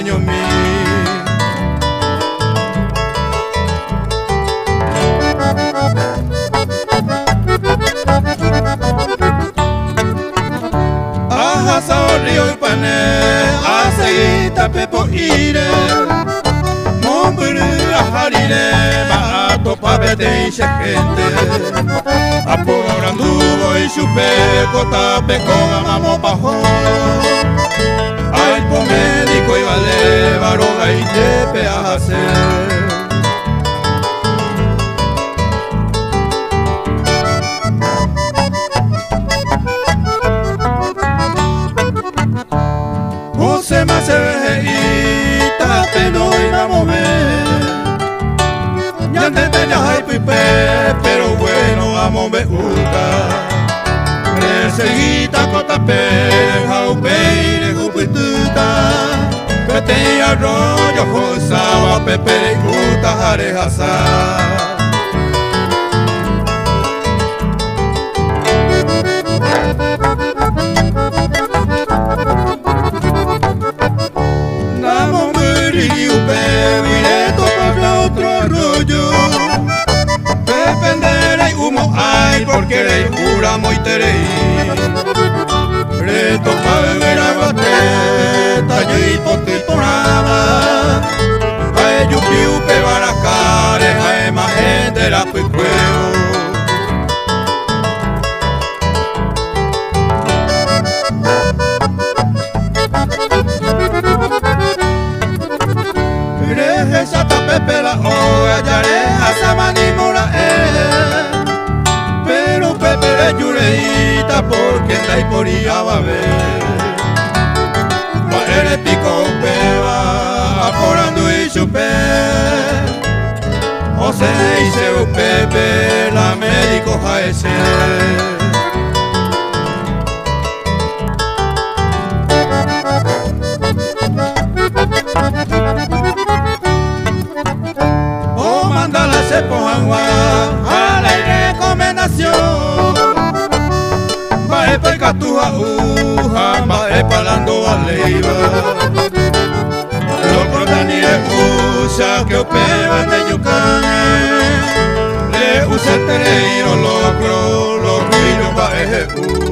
peño mi. Ahasa río y pané, aceita pepo ire, momburu aharire, maato pabete y gente. Aporandugo y chupe, cotape con amamo pajo. Ay, po médico y vale, varoga y tepe a hacer. Se me hace vejeita, pero hoy vamos a ver. Ya entendé ya hay pipe, pero bueno, vamos a ver uta. Reseguita, cotape, jaupeire, jupituta. Que te arroyo, josaba, pepe, uta, jarejasa. Porque rey pura moiterei reto pa beber agua teta y potiporaba ay yupiu pe baracare ay ma gente la picueo reja ta pepe la oa yare asamani mora yureita porque la hiporía va a ver Valere pico peba aporando y chupe José y seu pepe la médico jaese O mandala se ponga a la recomendación Bae catuja uja, bae palando a leiva Loco Daniel usa que opeba de yucane Le usa el tereiro locro, locro y no bae